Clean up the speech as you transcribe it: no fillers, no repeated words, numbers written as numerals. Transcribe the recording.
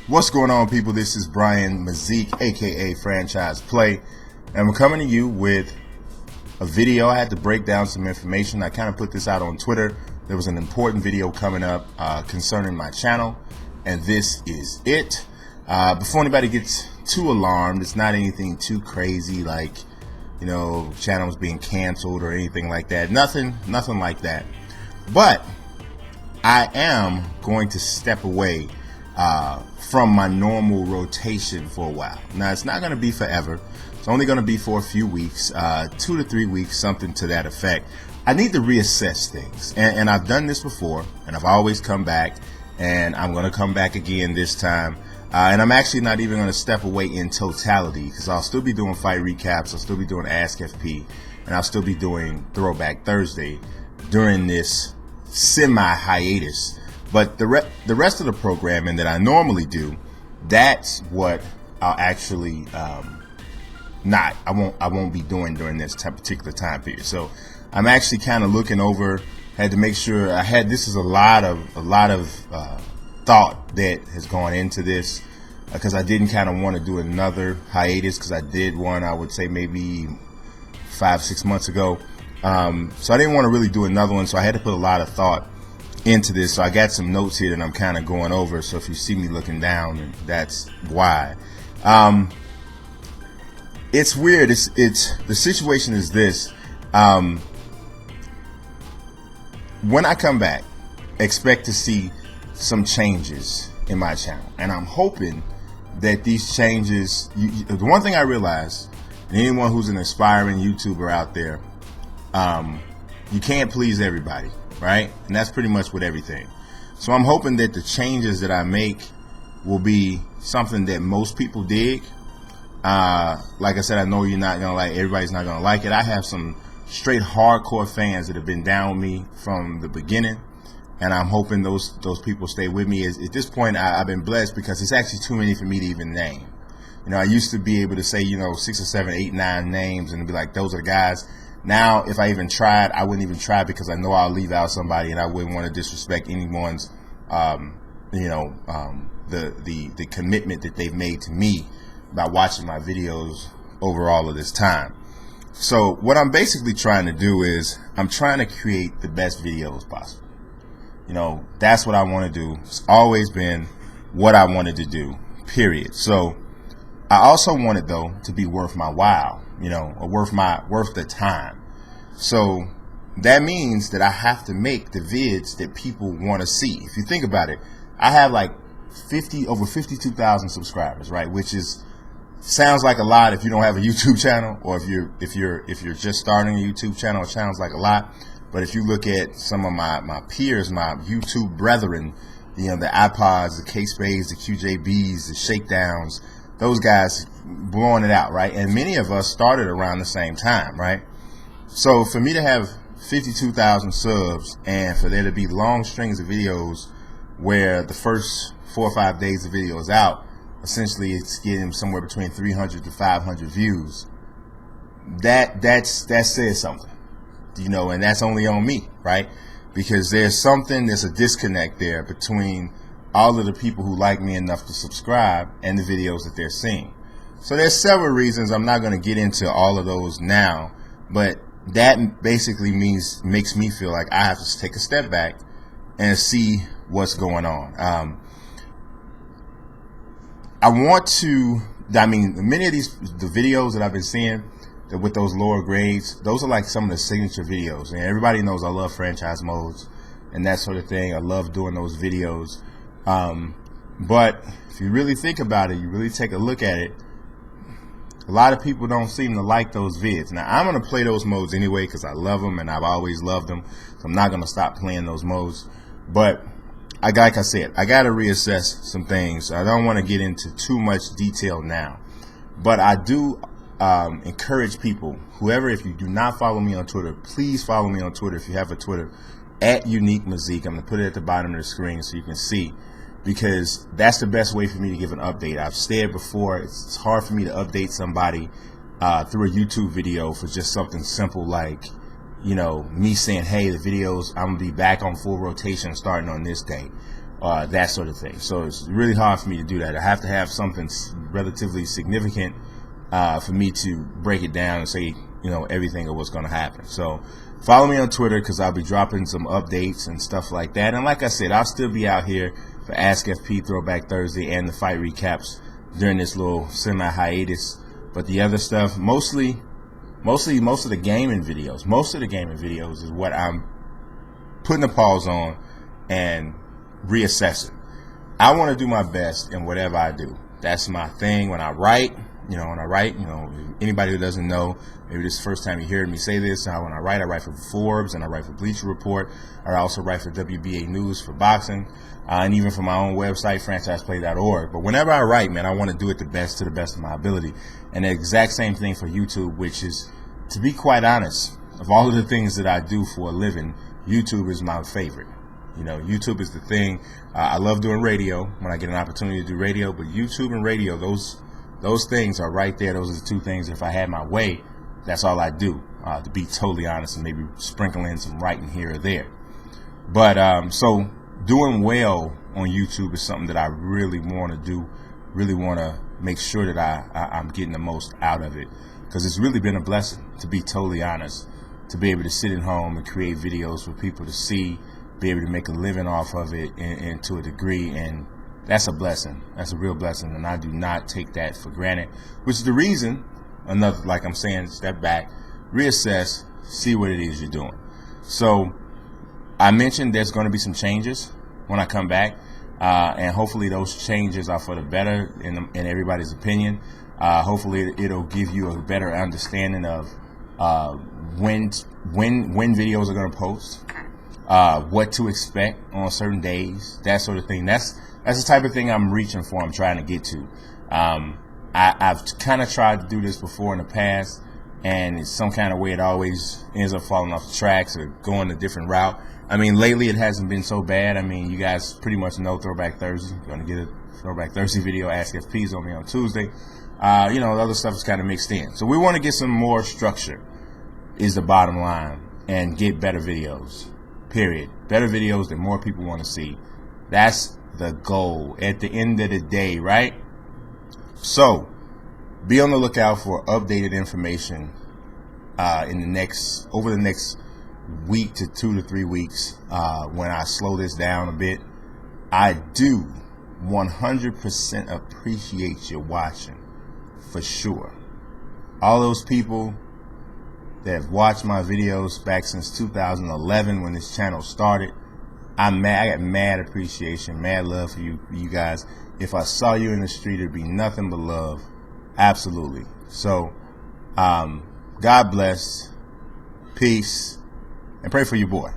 What's going on, people? This is Brian Mazik, aka Franchise Play, and we're coming to you with a video. I had to break down some information. I kind of put this out on Twitter. There was an important video coming up concerning my channel, and this is it. Before anybody gets too alarmed, it's not anything too crazy like, you know, channels being canceled or anything like that. Nothing like that. But I am going to step away from my normal rotation for a while. Now, it's not going to be forever. It's only going to be for a few weeks, 2 to 3 weeks, something to that effect. I need to reassess things, and I've done this before, and I've always come back, and I'm going to come back again this time. And I'm actually not even going to step away in totality, because I'll still be doing fight recaps, I'll still be doing Ask FP, and I'll still be doing Throwback Thursday during this semi-hiatus. But the rest of the programming that I normally do, that's what I'll actually I won't be doing during this particular time period. So I'm actually kind of looking over. Had to make sure this is a lot of thought that has gone into this, because I didn't kind of want to do another hiatus, because I did one, I would say maybe 5-6 months ago. So I didn't want to really do another one. So I had to put a lot of thought into this. So I got some notes here that I'm kind of going over. So if you see me looking down, that's why. It's weird. It's the situation is this. When I come back, expect to see some changes in my channel, and I'm hoping that these changes, the one thing I realized, and anyone who's an aspiring YouTuber out there, you can't please everybody, right? And that's pretty much with everything. So I'm hoping that the changes that I make will be something that most people dig. Like I said, I know you're not gonna like, everybody's not gonna like it. I have some straight hardcore fans that have been down with me from the beginning, and I'm hoping those people stay with me. At this point, I've been blessed, because it's actually too many for me to even name. You know, I used to be able to say, 6 or 7, 8, 9 names and be like, those are the guys. Now, if I even tried, I wouldn't even try, because I know I'll leave out somebody, and I wouldn't want to disrespect anyone's, the commitment that they've made to me by watching my videos over all of this time. So what I'm basically trying to do is I'm trying to create the best videos possible. That's what I want to do. It's always been what I wanted to do, period. So I also want it, though, to be worth my while, or worth the time. So that means that I have to make the vids that people want to see. If you think about it, I have like over 52,000 subscribers, right? Which sounds like a lot if you don't have a YouTube channel, or if you're just starting a YouTube channel, it sounds like a lot. But if you look at some of my peers, my YouTube brethren, the iPods, the K-Spades, the QJBs, the Shakedowns, those guys blowing it out, right? And many of us started around the same time, right? So for me to have 52,000 subs, and for there to be long strings of videos where the first 4 or 5 days the video is out, essentially it's getting somewhere between 300 to 500 views. That says something, and that's only on me, right? Because there's a disconnect there between all of the people who like me enough to subscribe and the videos that they're seeing. So there's several reasons. I'm not going to get into all of those now, but that basically makes me feel like I have to take a step back and see what's going on. Many of the videos that I've been seeing with those lower grades, those are like some of the signature videos. And everybody knows I love franchise modes and that sort of thing. I love doing those videos. But if you really think about it, you really take a look at it, a lot of people don't seem to like those vids. Now, I'm going to play those modes anyway, because I love them and I've always loved them. So I'm not going to stop playing those modes. But like I said, I got to reassess some things. I don't want to get into too much detail now. But I do encourage people, if you do not follow me on Twitter, please follow me on Twitter if you have a Twitter, @UniqueMazik. I'm going to put it at the bottom of the screen so you can see, because that's the best way for me to give an update. I've said before, it's hard for me to update somebody through a YouTube video for just something simple like, me saying, hey, the videos, I'm going to be back on full rotation starting on this day. that sort of thing. So it's really hard for me to do that. I have to have something relatively significant for me to break it down and say, you know, everything of what's going to happen. So follow me on Twitter, because I'll be dropping some updates and stuff like that. And like I said, I'll still be out here for Ask FP Throwback Thursday and the fight recaps during this little semi-hiatus. But the other stuff, most of the gaming videos is what I'm putting a pause on and reassessing. I want to do my best in whatever I do. That's my thing. When I write, anybody who doesn't know, maybe this is the first time you hear me say this, when I write for Forbes, and I write for Bleacher Report. I also write for WBA News for boxing, and even for my own website, franchiseplay.org. But whenever I write, man, I want to do it to the best of my ability. And the exact same thing for YouTube, which is, to be quite honest, of all of the things that I do for a living, YouTube is my favorite. You know, YouTube is the thing. I love doing radio when I get an opportunity to do radio, but YouTube and radio, those things are right there. Those are the two things. If I had my way, that's all I do, to be totally honest, and maybe sprinkle in some writing here or there. But so doing well on YouTube is something that I really want to do, really want to make sure that I'm getting the most out of it, because it's really been a blessing, to be totally honest, to be able to sit at home and create videos for people to see, be able to make a living off of it and to a degree, and that's a blessing. That's a real blessing, and I do not take that for granted, which is the reason, like I'm saying, step back, reassess, see what it is you're doing. So I mentioned there's going to be some changes when I come back, and hopefully those changes are for the better in everybody's opinion. Hopefully it'll give you a better understanding of when videos are going to post, what to expect on certain days, that sort of thing. That's the type of thing I'm reaching for, I'm trying to get to. I've kind of tried to do this before in the past, and in some kind of way it always ends up falling off the tracks or going a different route. I mean, lately it hasn't been so bad. I mean, you guys pretty much know Throwback Thursday. You're going to get a Throwback Thursday video. Ask FP's on me on Tuesday. The other stuff is kind of mixed in. So we want to get some more structure, is the bottom line, and get better videos, period. Better videos that more people want to see. That's the goal at the end of the day, right? So be on the lookout for updated information over the next week to 2 to 3 weeks, when I slow this down a bit. I do 100% appreciate you watching, for sure. All those people that have watched my videos back since 2011 when this channel started, I got mad appreciation, mad love for you guys. If I saw you in the street, it'd be nothing but love. Absolutely. So God bless, peace, and pray for your boy.